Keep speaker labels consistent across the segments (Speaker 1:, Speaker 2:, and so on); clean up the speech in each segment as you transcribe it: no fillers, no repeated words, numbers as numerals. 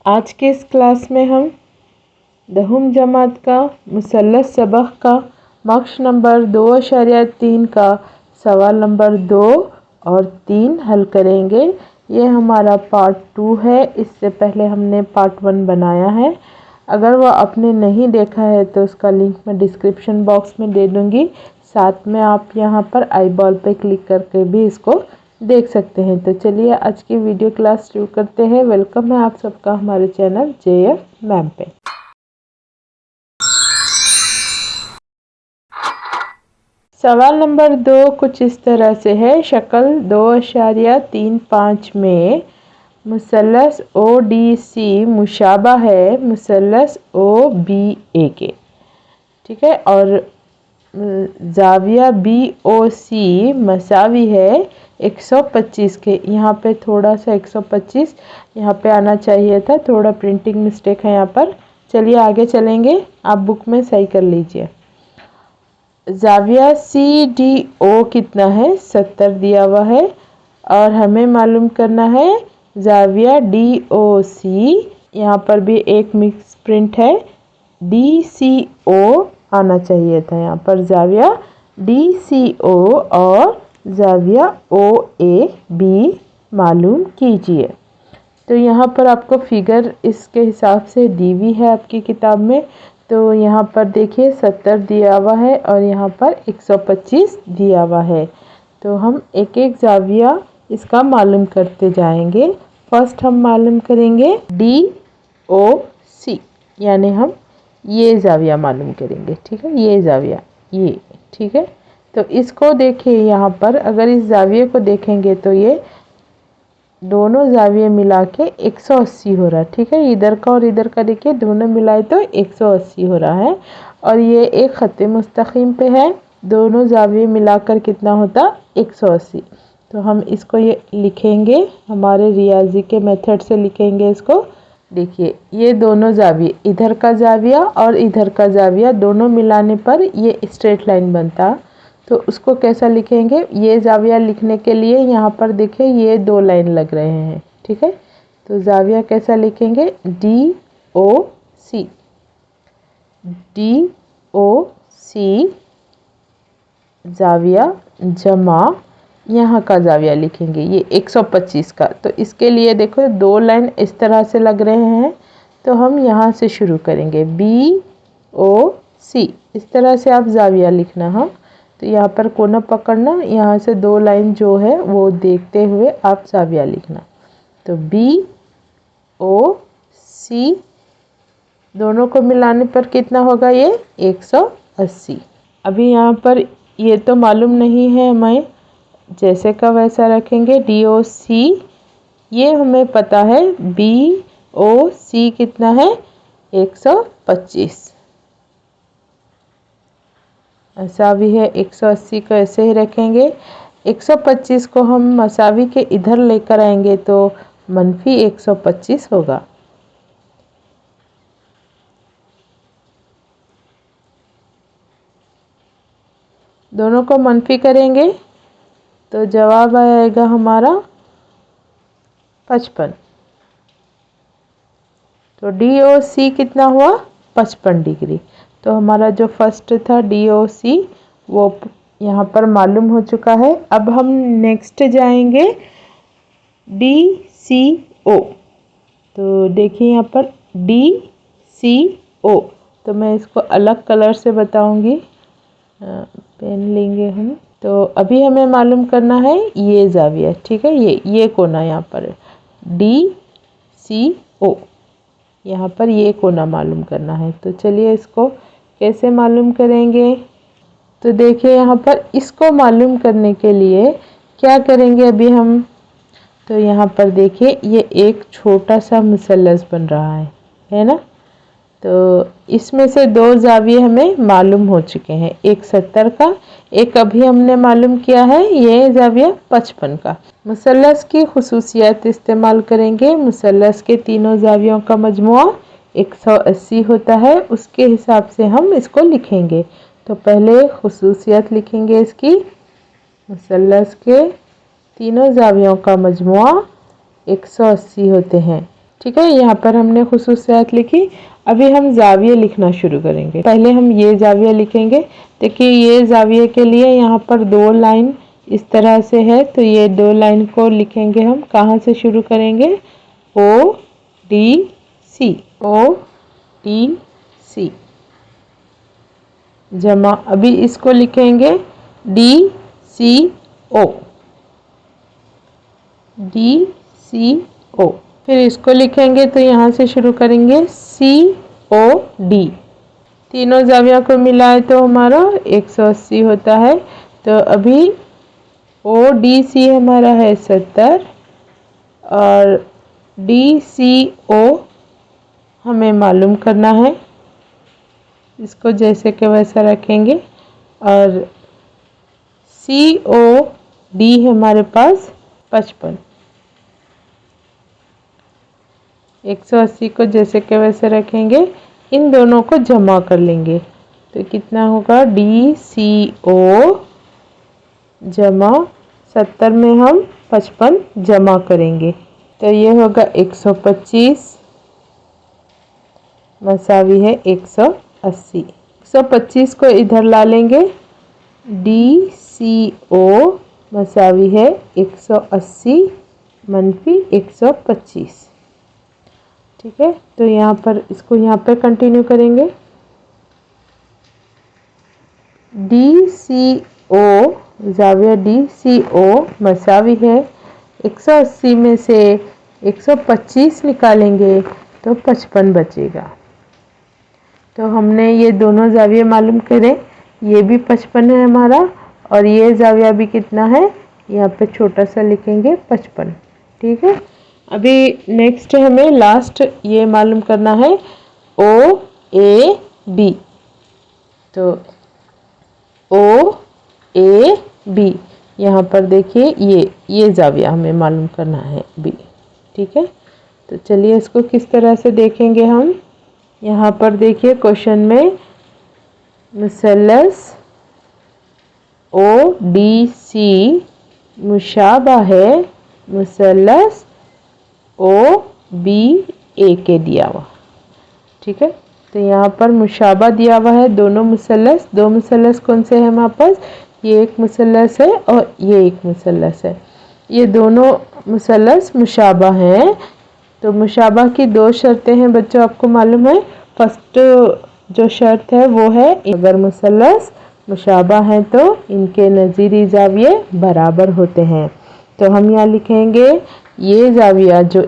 Speaker 1: आज के इस क्लास में हम दहम जमात का मुसल्लस सबक का मक्श नंबर 2.3 का सवाल नंबर 2 और 3 हल करेंगे। ये हमारा पार्ट 2 है। इससे पहले हमने पार्ट 1 बनाया है। अगर वह आपने नहीं देखा है तो उसका लिंक मैं डिस्क्रिप्शन बॉक्स में दे दूँगी। साथ में आप यहाँ पर आई बॉल पे क्लिक करके भी इसको देख सकते हैं। तो चलिए आज की वीडियो क्लास शुरू करते हैं। वेलकम है आप सबका हमारे चैनल JF मैम पे। सवाल नंबर 2 कुछ इस तरह से है। शक्ल 2.35 में मुसल्लस ODC मुशाबा है मुसल्लस OBA के, ठीक है, और जाविया BOC मसावी है 125 के। यहाँ पे थोड़ा सा 125 यहाँ पे आना चाहिए था, थोड़ा प्रिंटिंग मिस्टेक है यहाँ पर। चलिए आगे चलेंगे, आप बुक में सही कर लीजिए। जाविया CDO कितना है 70 दिया हुआ है और हमें मालूम करना है जाविया DOC। यहाँ पर भी एक मिक्स प्रिंट है, DCO आना चाहिए था। यहाँ पर जाविया DCO और जाविया OAB मालूम कीजिए। तो यहाँ पर आपको फिगर इसके हिसाब से दी हुई है आपकी किताब में। तो यहाँ पर देखिए 70 दिया हुआ है और यहाँ पर 125 दिया हुआ है। तो हम एक एक जाविया इसका मालूम करते जाएंगे। फर्स्ट हम मालूम करेंगे DOC, यानी हम ये जाविया मालूम करेंगे, ठीक है, ये जाविया, ये, ठीक है। तो इसको देखिए, यहाँ पर अगर इस जाविये को देखेंगे तो ये दोनों जाविये मिला के 180 हो रहा है, ठीक है। इधर का और इधर का देखिए दोनों मिलाए तो 180 हो रहा है और ये एक खत्ते मुस्तकीम पे है। दोनों जाविये मिलाकर कितना होता 180। तो हम इसको ये लिखेंगे, हमारे रियाजी के मेथड से लिखेंगे इसको। देखिए ये दोनों जाविये, इधर का जाविया और इधर का जाविया दोनों मिलाने पर ये स्ट्रेट लाइन बनता। तो उसको कैसा लिखेंगे, ये जाविया लिखने के लिए यहाँ पर देखिए ये दो लाइन लग रहे हैं, ठीक है। तो जाविया कैसा लिखेंगे DOC, DOC जाविया जमा यहाँ का जाविया लिखेंगे ये 125 का। तो इसके लिए देखो दो लाइन इस तरह से लग रहे हैं। तो हम यहाँ से शुरू करेंगे BOC, इस तरह से आप जाविया लिखना। हाँ, तो यहाँ पर कोना पकड़ना, यहाँ से दो लाइन जो है वो देखते हुए आप जाविया लिखना। तो BOC दोनों को मिलाने पर कितना होगा ये 180। अभी यहाँ पर ये तो मालूम नहीं है हमें, जैसे का वैसा रखेंगे। DOC ये हमें पता है, BOC कितना है 125, मसावी है 180 को ऐसे ही रखेंगे। 125 को हम मसावी के इधर लेकर आएंगे तो मनफी 125 होगा। दोनों को मनफी करेंगे तो जवाब आएगा हमारा 55। तो DOC कितना हुआ 55 डिग्री। तो हमारा जो फर्स्ट था DOC वो यहाँ पर मालूम हो चुका है। अब हम नेक्स्ट जाएंगे DCO। तो देखिए यहाँ पर DCO, तो मैं इसको अलग कलर से बताऊंगी, पेन लेंगे हम। तो अभी हमें मालूम करना है ये जाविया, ठीक है, ये कोना यहाँ पर DCO, यहाँ पर ये कोना मालूम करना है। तो चलिए इसको कैसे मालूम करेंगे। तो देखिए यहाँ पर इसको मालूम करने के लिए क्या करेंगे अभी हम। तो यहाँ पर देखिए ये एक छोटा सा मुसल्लस बन रहा है ना। तो इसमें से दो जाविये हमें मालूम हो चुके हैं, एक 70 का, एक अभी हमने मालूम किया है ये जाविया 55 का। मुसल्लस की खुसूसियत इस्तेमाल करेंगे। मुसल्लस के तीनों जावियों का मजमुआ 180 होता है, उसके हिसाब से हम इसको लिखेंगे। तो पहले खुसूसियत लिखेंगे इसकी, मुसल्लस के तीनों जावियों का मजमुआ 180 होते हैं। ठीक है, यहाँ पर हमने खुसूसियात लिखी। अभी हम जाविया लिखना शुरू करेंगे। पहले हम ये जाविया लिखेंगे। देखिए ये जाविया के लिए यहाँ पर 2 लाइन इस तरह से है, तो ये 2 लाइन को लिखेंगे हम। कहाँ से शुरू करेंगे? O D C, O D C जमा, अभी इसको लिखेंगे डी सी ओ, डी सी ओ। फिर इसको लिखेंगे तो यहाँ से शुरू करेंगे सी ओ डी। तीनों जाविया को मिलाए तो हमारा 180 होता है। तो अभी ओ डी सी हमारा है 70 और डी सी ओ हमें मालूम करना है। इसको जैसे कि वैसा रखेंगे और सी ओ डी हमारे पास 55। 180 को जैसे के वैसे रखेंगे, इन दोनों को जमा कर लेंगे तो कितना होगा? डी सी ओ जमा 70 में हम 55 जमा करेंगे तो ये होगा 125 मसावी है 180। 125 को इधर ला लेंगे, डी सी ओ मसावी है 180 मनफी 125। ठीक है, तो यहाँ पर इसको यहाँ पर कंटिन्यू करेंगे। डी सी ओ जाविया डी सी ओ मसावी है 180 में से 125 निकालेंगे तो 55 बचेगा। तो हमने ये दोनों जाविया मालूम करें, ये भी 55 है हमारा और ये जाविया भी कितना है, यहाँ पे छोटा सा लिखेंगे 55। ठीक है, अभी नेक्स्ट हमें लास्ट ये मालूम करना है ओ ए बी। तो ओ ए बी, यहाँ पर देखिए ये जाविया हमें मालूम करना है बी। ठीक है, तो चलिए इसको किस तरह से देखेंगे हम। यहाँ पर देखिए क्वेश्चन में मुसल्लस ओ डी सी मुशाबा है मुसल्लस ओ बी ए के दिया हुआ। ठीक है, तो यहाँ पर मुशाबा दिया हुआ है दोनों मुसल्लस। दो मुसल्लस कौन से हैं हमारे पास? ये एक मुसल्लस है और ये एक मुसल्लस है। ये दोनों मुसल्लस मुशाबा हैं। तो मुशाबा की 2 शर्तें हैं बच्चों, आपको मालूम है। फर्स्ट जो शर्त है वो है अगर मुसल्लस मुशाबा हैं तो इनके नज़ीरी जाविये बराबर होते हैं। तो हम यहाँ लिखेंगे ये जाविया जो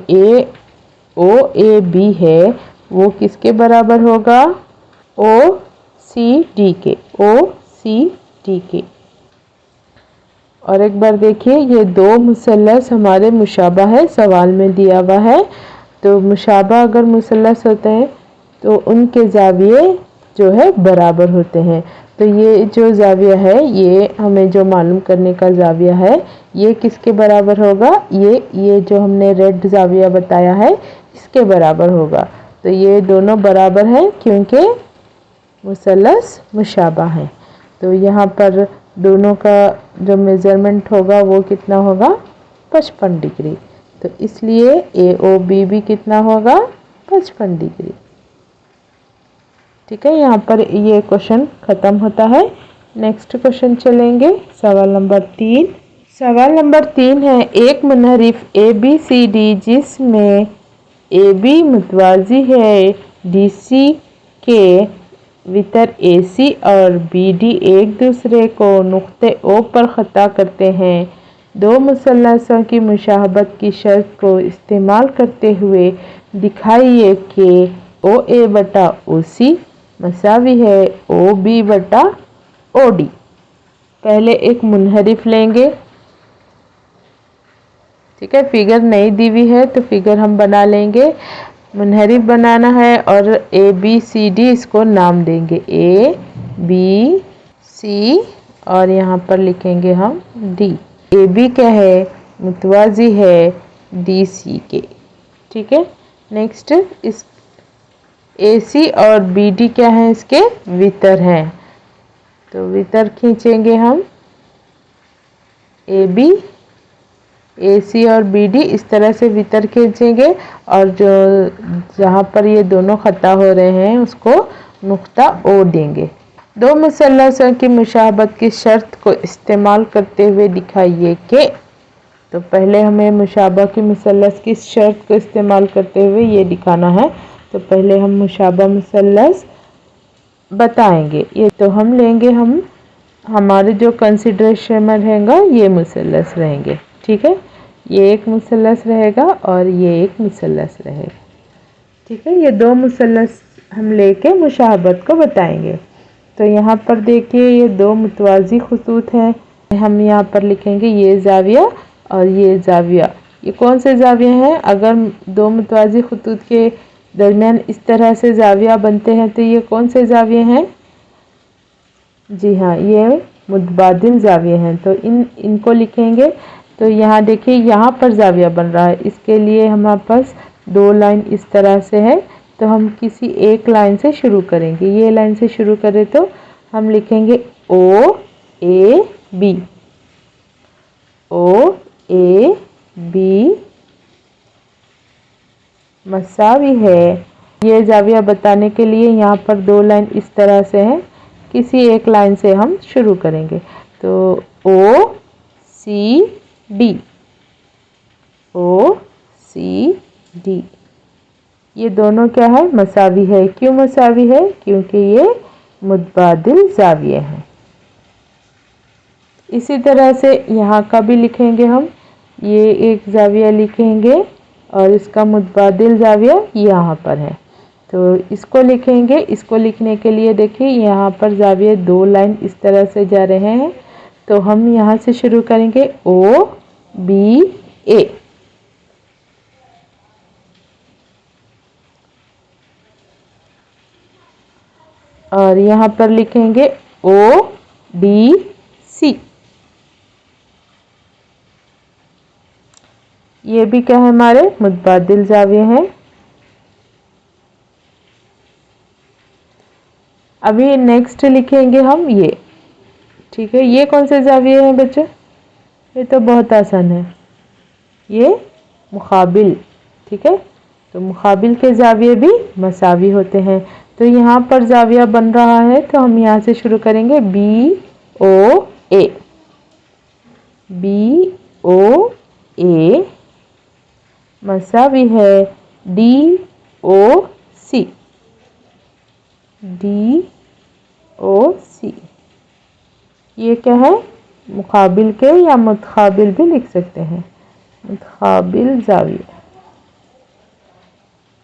Speaker 1: ओ ए बी है वो किसके बराबर होगा? ओ सी डी के, ओ सी डी के। और एक बार देखिए ये 2 मुसल्लस हमारे मुशाबा है, सवाल में दिया हुआ है। तो मुशाबा अगर मुसल्लस होते हैं तो उनके जाविये जो है बराबर होते हैं। तो ये जो जाविया है ये हमें जो मालूम करने का जाविया है ये किसके बराबर होगा? ये जो हमने रेड जाविया बताया है इसके बराबर होगा। तो ये दोनों बराबर हैं क्योंकि मुसल्लस मुशाबा है। तो यहाँ पर दोनों का जो मेज़रमेंट होगा वो कितना होगा? 55 डिग्री। तो इसलिए ए ओ बी भी कितना होगा? 55 डिग्री। ठीक है, यहाँ पर ये क्वेश्चन ख़त्म होता है। नेक्स्ट क्वेश्चन चलेंगे, सवाल नंबर 3। सवाल नंबर 3 है एक मुनहरिफ ए बी सी डी जिसमें ए बी मुतवाज़ी है डी सी के वितर ए सी और बी डी एक दूसरे को नुक्ते ओ पर ख़ता करते हैं। 2 मुसल्लसों की मुशाहबत की शर्त को इस्तेमाल करते हुए दिखाइए कि ओ ए बटा ओ सी मसावी है ओ बी बटा ओ डी। पहले एक मुनहरिफ लेंगे। ठीक है, फिगर नहीं दी हुई है तो फिगर हम बना लेंगे। मुनहरिफ बनाना है और ए बी सी डी इसको नाम देंगे ए बी सी और यहाँ पर लिखेंगे हम डी। ए बी क्या है? मुतवाज़ी है डी सी के। ठीक है, नेक्स्ट इस ए सी और बी डी क्या है? इसके वितर हैं। तो वितर खींचेंगे हम ए बी AC और BD इस तरह से वितर खींचेंगे और जो जहाँ पर ये दोनों खता हो रहे हैं उसको नुक्ता O देंगे। दो मुसल्लसों की मुशाबत की शर्त को इस्तेमाल करते हुए दिखाइए कि, तो पहले हमें मुशाबा की मुसल्लस की शर्त को इस्तेमाल करते हुए ये दिखाना है। तो पहले हम मुशाबा मुसल्लस बताएंगे। ये तो हम लेंगे, हमारे जो कंसिडरेशन में रहेगा ये मुसल्लस रहेंगे, ठीक है। ये एक मुसल्लस रहेगा और ये एक मुसल्लस रहेगा, ठीक है। ये दो मुसल्लस हम लेके मुशाबत को बताएंगे। तो यहाँ पर देखिए ये दो मुतवाज़ी खुतूत हैं। हम यहाँ पर लिखेंगे ये ज़ाविया और ये ज़ाविया। ये कौन से ज़ाविया हैं? अगर दो मुतवाज़ी खुतूत के दरमियान इस तरह से ज़ाविया बनते हैं तो ये कौन से ज़ाविया हैं? जी हाँ, ये मुतबादिल ज़ाविया हैं। तो इनको लिखेंगे। तो यहाँ देखिए यहाँ पर ज़ाविया बन रहा है, इसके लिए हमारे पास दो लाइन इस तरह से है। तो हम किसी एक लाइन से शुरू करेंगे। ये लाइन से शुरू करें तो हम लिखेंगे OAB, OAB मसावी है। ये ज़ाविया बताने के लिए यहाँ पर दो लाइन इस तरह से हैं, किसी एक लाइन से हम शुरू करेंगे। तो OCD, OCD ये दोनों क्या है? मसावी है। क्यों मसावी है? क्योंकि ये मुतबादिल ज़ाविये हैं। इसी तरह से यहाँ का भी लिखेंगे हम। ये एक ज़ाविया लिखेंगे और इसका मुतबादिल ज़ाविया यहाँ पर है, तो इसको लिखेंगे। इसको लिखने के लिए देखिए यहाँ पर ज़ाविये दो लाइन इस तरह से जा रहे हैं। तो हम यहाँ से शुरू करेंगे OBA, और यहाँ पर लिखेंगे ODC। ये भी क्या है? हमारे मुतबादिल ज़ाविये हैं। अभी नेक्स्ट लिखेंगे हम ये, ठीक है। ये कौन से ज़ाविये हैं बच्चे? ये तो बहुत आसान है, ये मुकाबिल, ठीक है। तो मुकाबिल के ज़ाविये भी मसावी होते हैं। तो यहाँ पर ज़ाविया बन रहा है तो हम यहाँ से शुरू करेंगे BOA, BOA मसावी है DOC, DOC। ये क्या है? मुकाबिल के या मुतकाबिल भी लिख सकते हैं, मुतकाबिल ज़ाविये।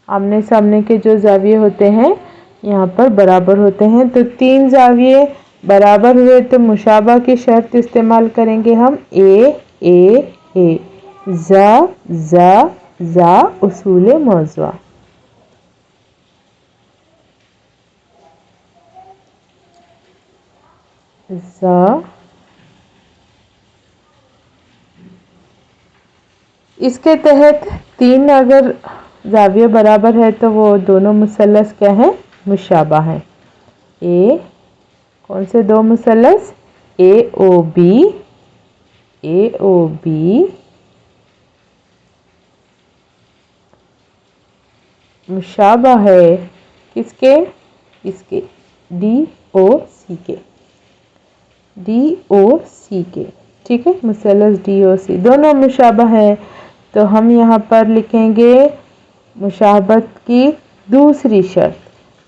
Speaker 1: आमने सामने के जो ज़ाविये होते हैं यहाँ पर बराबर होते हैं। तो तीन ज़ाविये बराबर हुए तो मुशाबा की शर्त इस्तेमाल करेंगे हम A ज़ा उसूल मौज़ूआ। ज़ा, इसके तहत तीन अगर ज़ाविये बराबर है तो वो दोनों मुसल्लस क्या हैं? मुशाबा हैं। कौन से दो मुसल्लस? AOB मुशाबा है किसके? इसके DOC के, ठीक है। मुसल्लस DOC दोनों मुशाबा है। तो हम यहाँ पर लिखेंगे मुशाबत की दूसरी शर्त।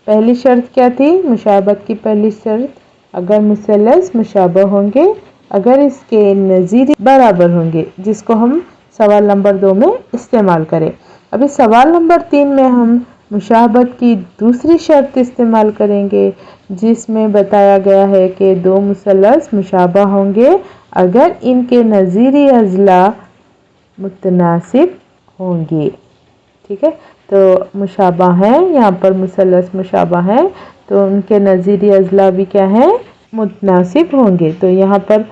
Speaker 1: पहली शर्त क्या थी? मुशाबत की पहली शर्त, अगर मुसल्लस मुशाबा होंगे, अगर इसके नज़ीर बराबर होंगे, जिसको हम सवाल नंबर 2 में इस्तेमाल करें। अभी सवाल नंबर 3 में हम मुशाबत की दूसरी शर्त इस्तेमाल करेंगे, जिसमें बताया गया है कि दो मुसल्लस मुशाबा होंगे अगर इनके नज़ीरी अज़ला मुतनासिब होंगे, ठीक है। तो मुशाबा है, यहाँ पर मुसल्लस मुशाबा है तो उनके नज़ीरी अज़ला भी क्या है? मुतनासिब होंगे। तो यहाँ पर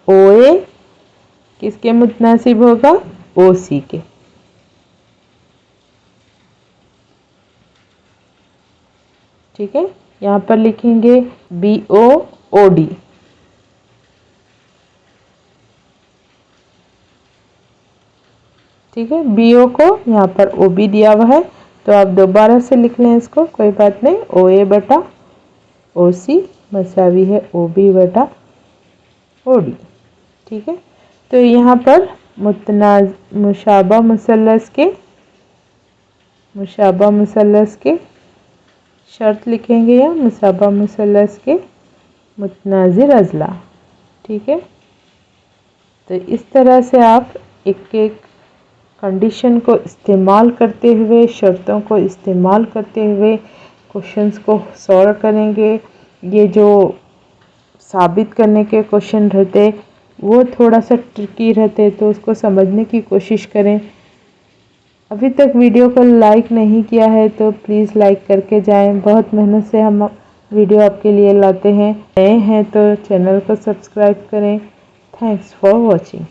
Speaker 1: OA किसके मुतनासिब होगा? OC के, ठीक है। यहाँ पर लिखेंगे BOOD, ठीक है। BO को यहाँ पर OB दिया हुआ है तो आप दोबारा से लिख लें इसको, कोई बात नहीं। OA बटा OC मसावी है OB बटा OD, ठीक है। तो यहाँ पर मुशाबा मुसल्लस के शर्त लिखेंगे या मुशाबा मुसल्लस के मुतनाज़िर अज़ला, ठीक है। तो इस तरह से आप एक एक कंडीशन को इस्तेमाल करते हुए, शर्तों को इस्तेमाल करते हुए क्वेश्चंस को सॉल्व करेंगे। ये जो साबित करने के क्वेश्चन रहते वो थोड़ा सा ट्रिकी रहते, तो उसको समझने की कोशिश करें। अभी तक वीडियो को लाइक नहीं किया है तो प्लीज़ लाइक करके जाएं। बहुत मेहनत से हम वीडियो आपके लिए लाते हैं। नए हैं तो चैनल को सब्सक्राइब करें। Thanks for watching.